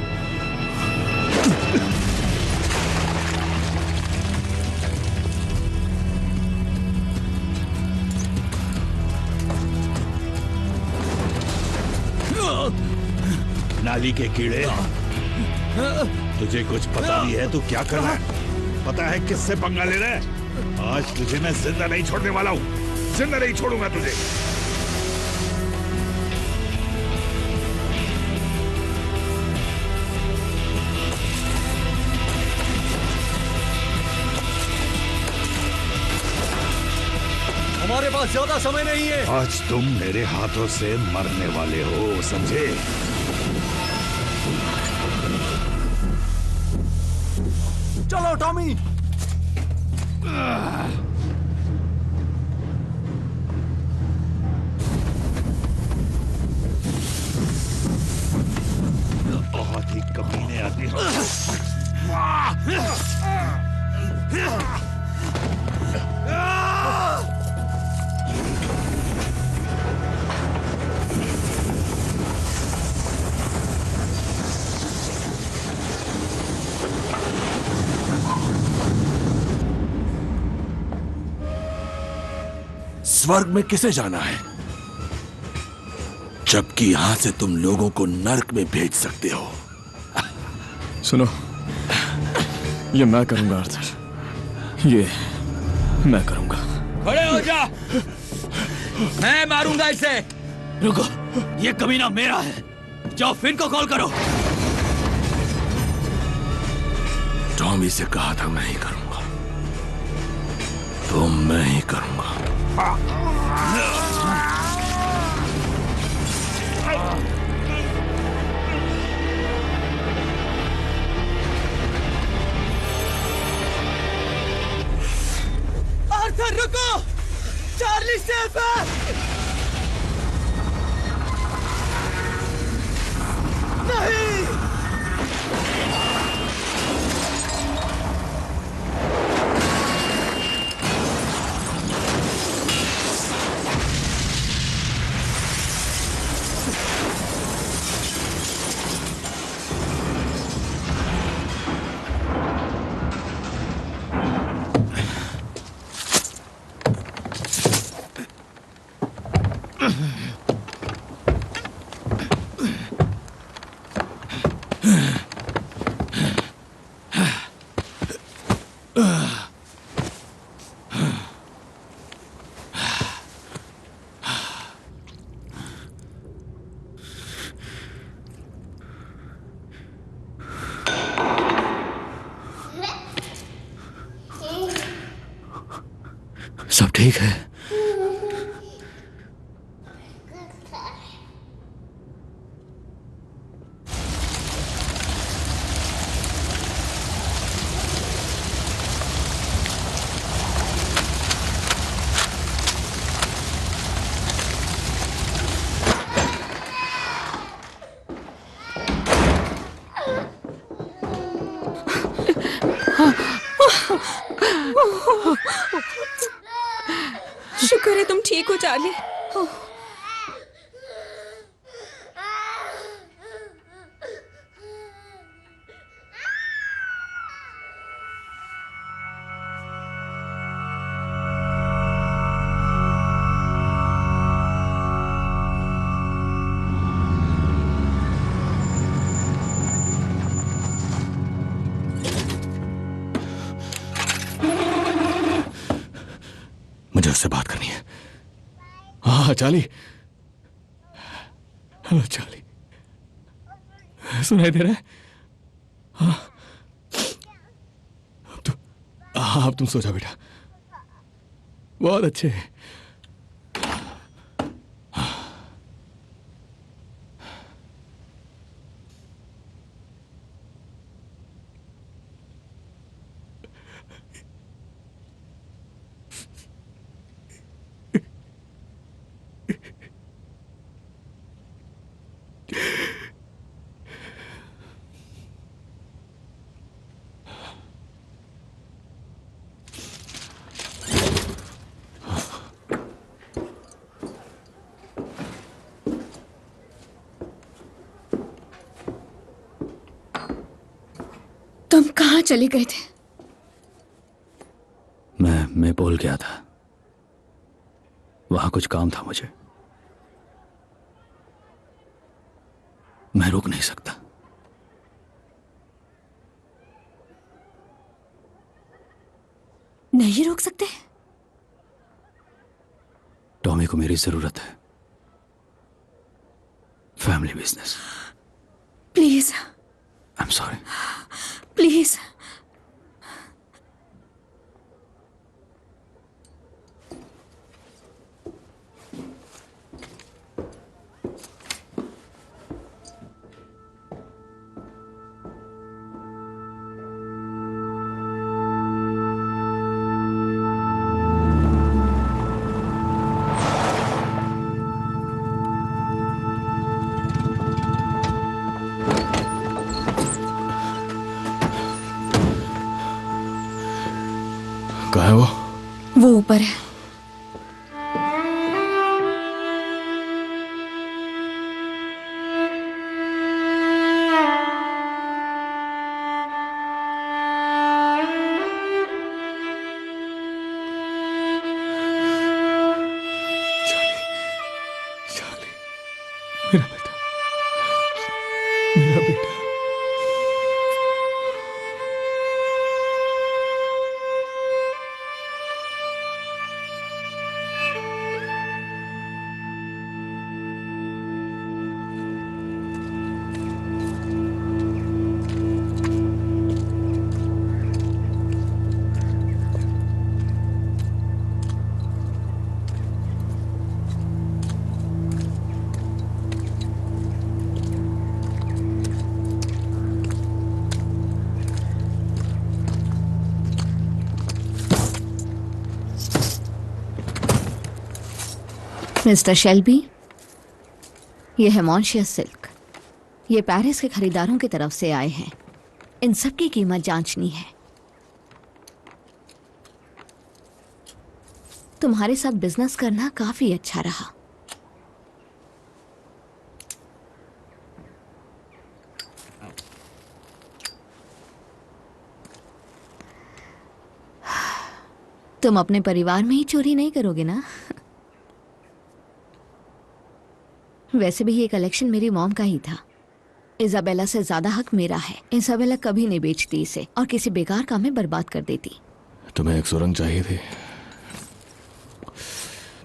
नाली के कीड़े, तुझे कुछ पता भी है तू क्या कर रहा है? पता है किससे पंगा ले रहा है? आज तुझे मैं जिंदा नहीं छोड़ने वाला हूं, जिंदा नहीं छोड़ूंगा तुझे। हमारे पास ज्यादा समय नहीं है। आज तुम मेरे हाथों से मरने वाले हो, समझे? चलो टॉमी। बहुत ही कमीने आदमी हो। स्वर्ग में किसे जाना है, जबकि यहां से तुम लोगों को नर्क में भेज सकते हो? सुनो, ये मैं करूंगा आर्थर, ये मैं करूंगा। खड़े हो जा, मैं मारूंगा इसे। रुको, ये कमीना मेरा है। जाओ फिन को कॉल करो। टॉमी से कहा था मैं ही करूंगा, तो मैं ही करूंगा। आर्थर रुको, चार्ली सेफ है। नहीं। सब ठीक है? शुक्र है तुम ठीक हो चार्ली। मुझे उससे बात करनी है। हाँ चार्ली, हेलो चार्ली, सुनाई दे रहा है? हाँ अब तुम सो जाओ बेटा, बहुत अच्छे। कहाँ चले गए थे? मैं बोल गया था, वहां कुछ काम था मुझे, मैं रुक नहीं सकता। नहीं रोक सकते? टॉमी को मेरी जरूरत है, family business. Please, I am sorry. Please. कहाँ है वो? वो ऊपर है। मेरा बेटा, मेरा बेटा। मिस्टर शेल्बी, ये है मॉन्शियस सिल्क। ये पेरिस के खरीदारों की तरफ से आए हैं। इन सब की कीमत जांचनी है। तुम्हारे साथ बिजनेस करना काफी अच्छा रहा। तुम अपने परिवार में ही चोरी नहीं करोगे ना? वैसे भी ये कलेक्शन मेरी मॉम का ही था। इजाबेला से ज्यादा हक मेरा है। इजाबेला कभी नहीं बेचती इसे और किसी बेकार काम में बर्बाद कर देती। तुम्हें एक सुरंग चाहिए थी,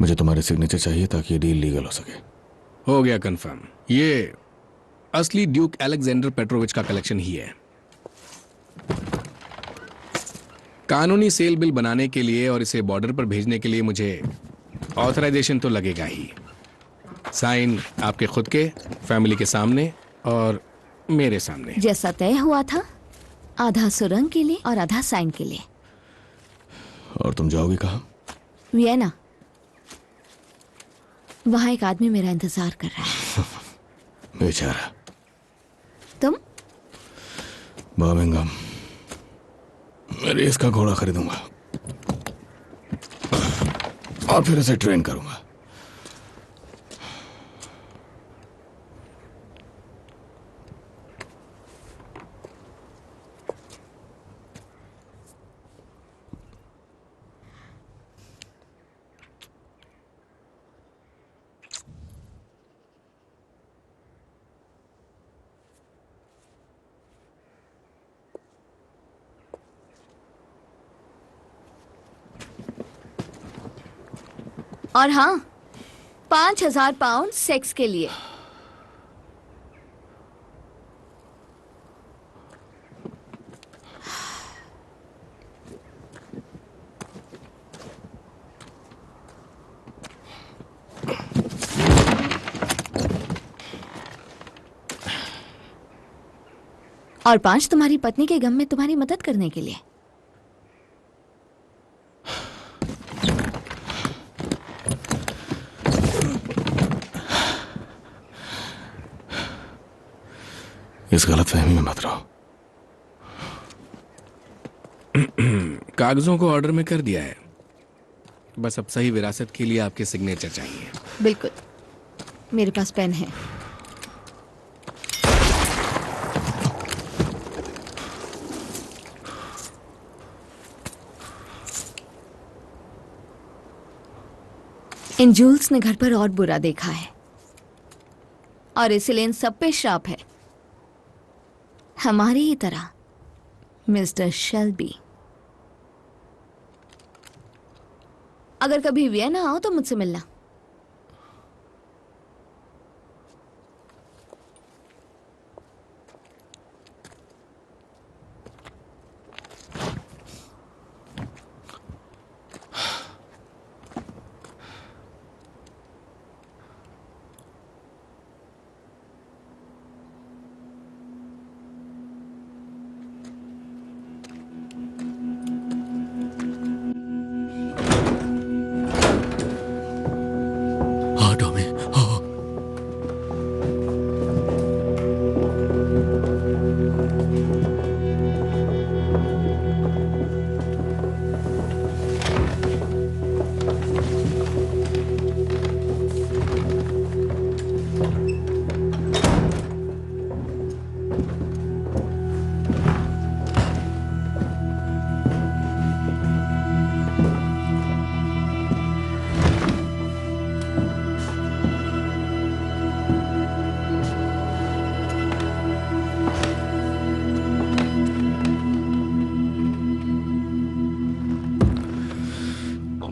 मुझे तुम्हारे सिग्नेचर चाहिए ताकि ये डील लीगल हो सके। हो गया कंफर्म। ये असली ड्यूक अलेक्जेंडर पेट्रोविच का कलेक्शन ही है। कानूनी सेल बिल बनाने के लिए और इसे बॉर्डर पर भेजने के लिए मुझे ऑथराइजेशन तो लगेगा ही। साइन आपके खुद के, फैमिली के सामने और मेरे सामने। जैसा तय हुआ था, आधा सुरंग के लिए और आधा साइन के लिए। और तुम जाओगी कहाँ? वियना। वहां एक आदमी मेरा इंतजार कर रहा है। बेचारा। तुम? बर्मिंघम। मैं रेस का घोड़ा खरीदूंगा और फिर उसे ट्रेन करूंगा। और हाँ, 5,000 पाउंड सेक्स के लिए। और 5 तुम्हारी पत्नी के गम में तुम्हारी मदद करने के लिए। इस गलतफहमी में मत रहो। कागजों को ऑर्डर में कर दिया है, बस अब सही विरासत के लिए आपके सिग्नेचर चाहिए। बिल्कुल, मेरे पास पेन है। इन जूल्स ने घर पर और बुरा देखा है और इसलिए इन सब पे श्राप है, हमारी ही तरह। मिस्टर शेल्बी, अगर कभी वियना आओ तो मुझसे मिलना। हाँ टॉमी, हाँ।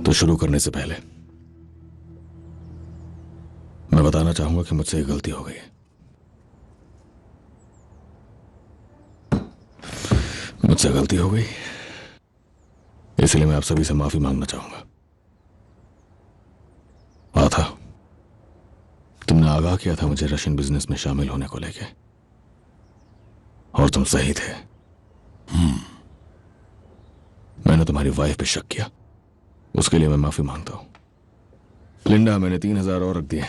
तो शुरू करने से पहले मैं बताना चाहूंगा कि मुझसे एक गलती हो गई है। मुझसे गलती हो गई, इसलिए मैं आप सभी से माफी मांगना चाहूंगा। आथा, तुमने आगाह किया था मुझे रशियन बिजनेस में शामिल होने को लेके, और तुम सही थे। मैंने तुम्हारी वाइफ पे शक किया, उसके लिए मैं माफी मांगता हूं। लिंडा, मैंने 3000 और रख दिए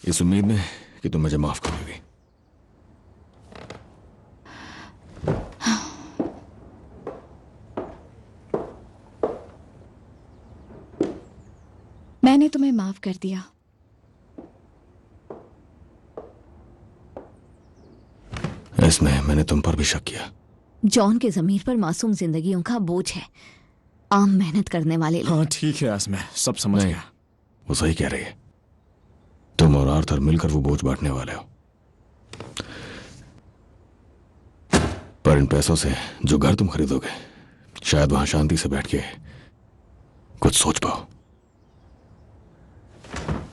इस उम्मीद में कि तुम मुझे माफ करोगी। मैंने तुम्हें माफ कर दिया। इसमें मैंने तुम पर भी शक किया। जॉन के जमीर पर मासूम जिंदगियों का बोझ है, आम मेहनत करने वाले लोग। हाँ ठीक है मैं सब समझ गया। वो सही कह रही है, तुम और आर्थर मिलकर वो बोझ बांटने वाले हो। पर इन पैसों से जो घर तुम खरीदोगे, शायद वहां शांति से बैठ के कुछ सोच पाओ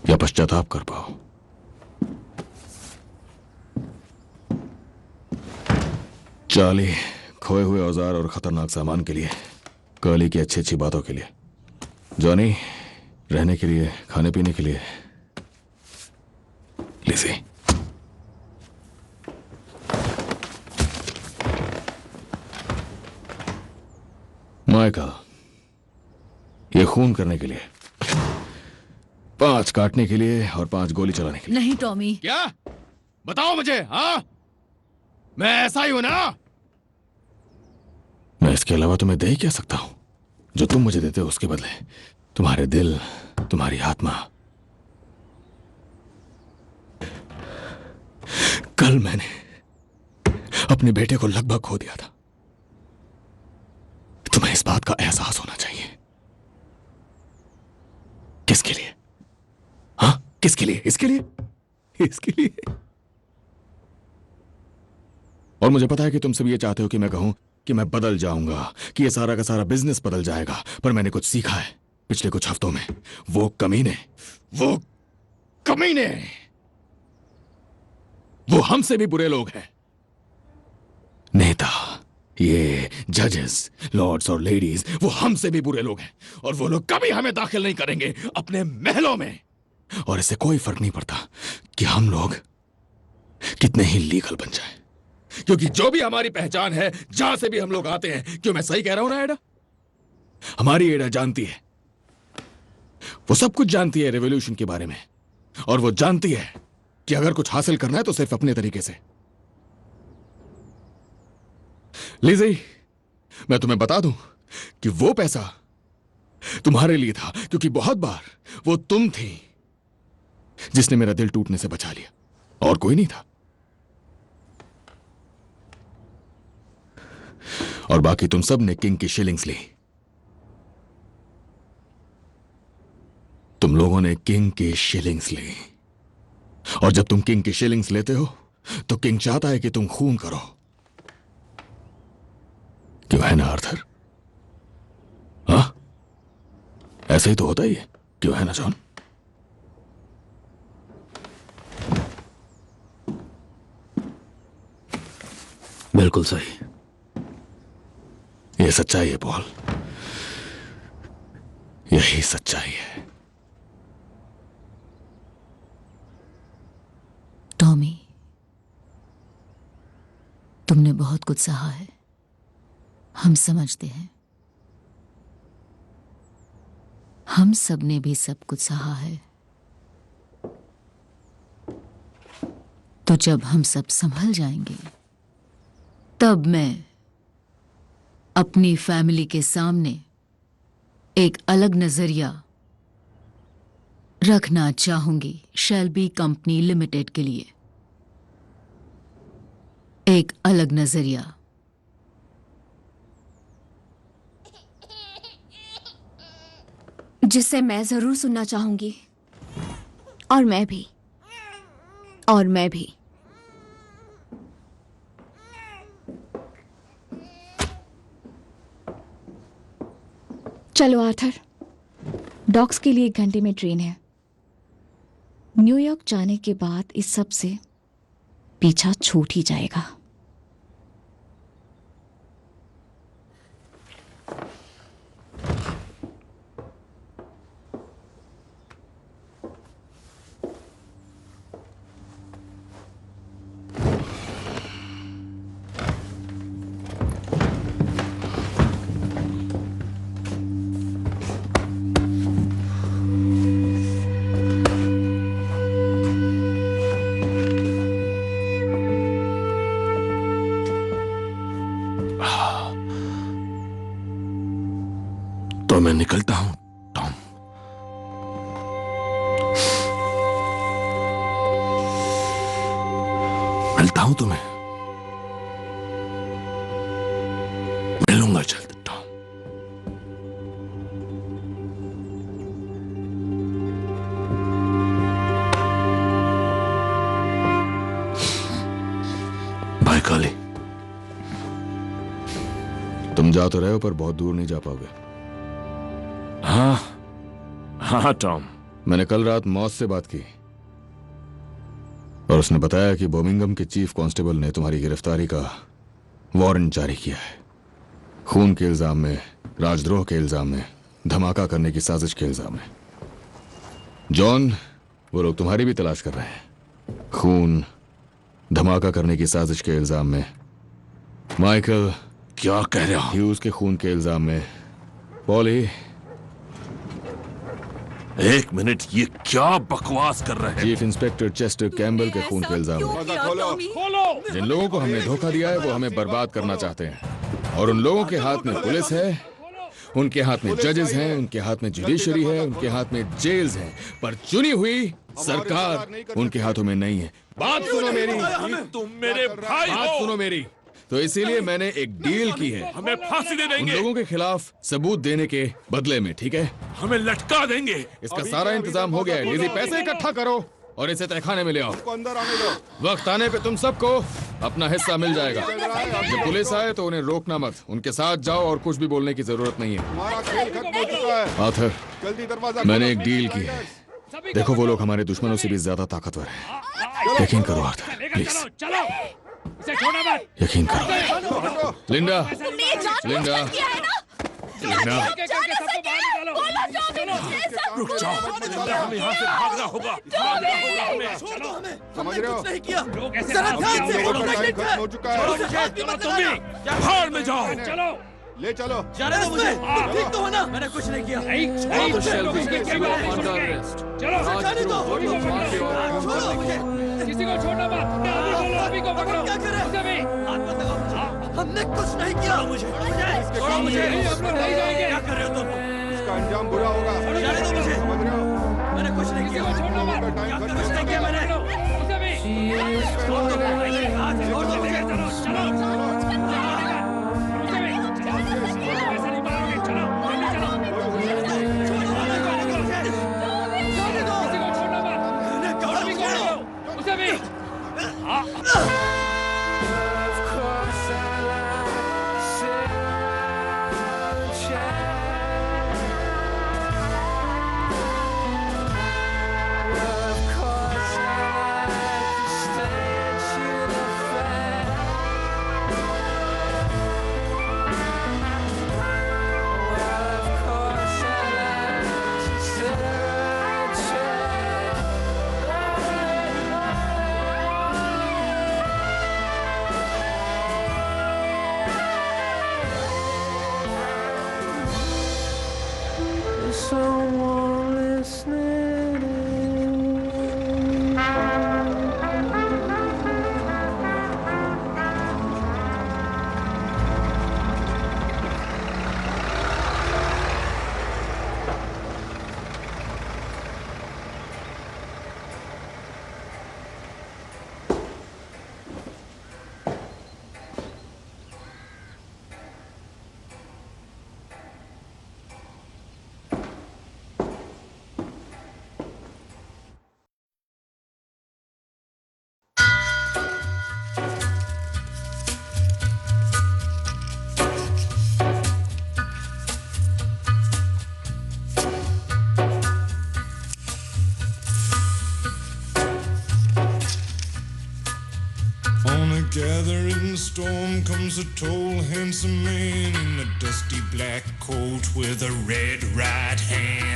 या पश्चाताप कर पाओ। चाली खोए हुए औजार और खतरनाक सामान के लिए, कर्ली की अच्छी अच्छी बातों के लिए, जॉनी रहने के लिए, खाने पीने के लिए, लिज़ी माइकल ये खून करने के लिए, 5 काटने के लिए और 5 गोली चलाने के लिए। नहीं टॉमी। क्या? बताओ मुझे। हाँ, मैं ऐसा ही हूं ना? मैं इसके अलावा तुम्हें दे ही क्या सकता हूं? जो तुम मुझे देते हो उसके बदले तुम्हारे दिल, तुम्हारी आत्मा। कल मैंने अपने बेटे को लगभग खो दिया था। तुम्हें इस बात का एहसास होना चाहिए। किसके लिए? हाँ, किसके लिए? इसके लिए? इसके लिए? और मुझे पता है कि तुम सब ये चाहते हो कि मैं कहूं कि मैं बदल जाऊंगा, कि ये सारा का सारा बिजनेस बदल जाएगा। पर मैंने कुछ सीखा है पिछले कुछ हफ्तों में। वो कमीने वो हमसे भी बुरे लोग हैं। नेता, ये जजेस, लॉर्ड्स और लेडीज, वो हमसे भी बुरे लोग हैं। और वो लोग कभी हमें दाखिल नहीं करेंगे अपने महलों में। और इससे कोई फर्क नहीं पड़ता कि हम लोग कितने ही लीगल बन जाएं, क्योंकि जो भी हमारी पहचान है, जहां से भी हम लोग आते हैं। क्यों मैं सही कह रहा हूं ना एडा? हमारी एडा जानती है, वो सब कुछ जानती है रेवोल्यूशन के बारे में। और वो जानती है कि अगर कुछ हासिल करना है तो सिर्फ अपने तरीके से। लिज़ी, मैं तुम्हें बता दूं कि वो पैसा तुम्हारे लिए था, क्योंकि बहुत बार वो तुम थी जिसने मेरा दिल टूटने से बचा लिया, और कोई नहीं था। और बाकी तुम सब ने किंग की शिलिंग्स ली। तुम लोगों ने किंग की शिलिंग्स ली, और जब तुम किंग की शिलिंग्स लेते हो तो किंग चाहता है कि तुम खून करो। क्यों है ना आर्थर? हाँ, ऐसा ही तो होता ही है, क्यों है ना जॉन? बिल्कुल सही। ये सच्चाई है पॉल, यही सच्चाई है। टॉमी, तुमने बहुत कुछ सहा है, हम समझते हैं। हम सब ने भी सब कुछ सहा है। तो जब हम सब संभल जाएंगे, तब मैं अपनी फैमिली के सामने एक अलग नजरिया रखना चाहूंगी शेल्बी कंपनी लिमिटेड के लिए। एक अलग नजरिया। जिसे मैं जरूर सुनना चाहूंगी। और मैं भी। और मैं भी। चलो आर्थर, डॉक्स के लिए 1 घंटे में ट्रेन है। न्यूयॉर्क जाने के बाद इस सब से पीछा छूट ही जाएगा। तो मैं निकलता हूं टॉम। मिलता हूं तुम्हें, मिलूंगा जल्द टॉम। बाय काली। तुम जा तो रहे हो पर बहुत दूर नहीं जा पाओगे। हाँ हाँ टॉम, मैंने कल रात मॉस से बात की और उसने बताया कि बर्मिंघम के चीफ कांस्टेबल ने तुम्हारी गिरफ्तारी का वारंट जारी किया है। खून के इल्जाम में, राजद्रोह के इल्जाम में, धमाका करने की साजिश के इल्जाम में। जॉन, वो लोग तुम्हारी भी तलाश कर रहे हैं, खून, धमाका करने की साजिश के इल्जाम में। माइकल, क्या कह रहे हो? ह्यूज के खून के इल्जाम में। पॉली, 1 मिनट, ये क्या बकवास कर रहे हैं? चीफ इंस्पेक्टर चेस्टर कैम्बल के खून के इल्जाम में। जिन लोगों को हमने धोखा दिया है वो हमें बर्बाद करना चाहते हैं, और उन लोगों के हाथ में पुलिस है, उनके हाथ में जजेस हैं, उनके हाथ में जुडिशरी है, उनके हाथ में जेल्स हैं, पर चुनी हुई सरकार उनके हाथों में नहीं है। बात सुनो मेरी, तुम मेरे भाई हो। बात सुनो मेरी। तो इसीलिए मैंने एक डील की है। हमें फांसी दे देंगे उन लोगों के खिलाफ सबूत देने के बदले में, ठीक है? हमें लटका देंगे। इसका सारा इंतजाम हो गया है। लिज़ी, पैसे इकट्ठा करो और इसे तहखाने में ले आओ। वक्त आने पे तुम सबको अपना हिस्सा मिल जाएगा। जब पुलिस आए तो उन्हें रोकना मत, उनके साथ जाओ और कुछ भी बोलने की जरूरत नहीं है। आर्थर, मैंने एक डील की है। देखो, वो लोग हमारे दुश्मनों से भी ज्यादा ताकतवर हैं। यकीन करो आर्थर, प्लीज यकीन करो। लिंडा, लिंडा, लिंडा, रुक जाओ, हमें यहाँ से भागना होगा। समझ रहे हो? तुम भी भाड़ में जाओ। चलो, ले चलो। जाने दो मुझे। ठीक तो हो ना? मैंने कुछ नहीं किया। चलो, जाने दो। छोड़ो मुझे। किसी को छोड़ना मत। अभी को पकड़ो। क्या करें? उसे भी हाथ मत लगाओ। हमने कुछ नहीं किया। मुझे छोड़ो मुझे। हम लोग नहीं जाएंगे। क्या कर रहे हो तुम? इसका अंजाम बुरा होगा। जाने दो मुझे। समझ रहे हो? मैंने कुछ नहीं किया। छोड़ना मत। कुछ नहीं किया मैंने। उसे भी छोड़ दो। छोड़ दो मुझे। चलो। someone listening in. On a gathering storm comes a tall, handsome man in a dusty black coat with a red right hand.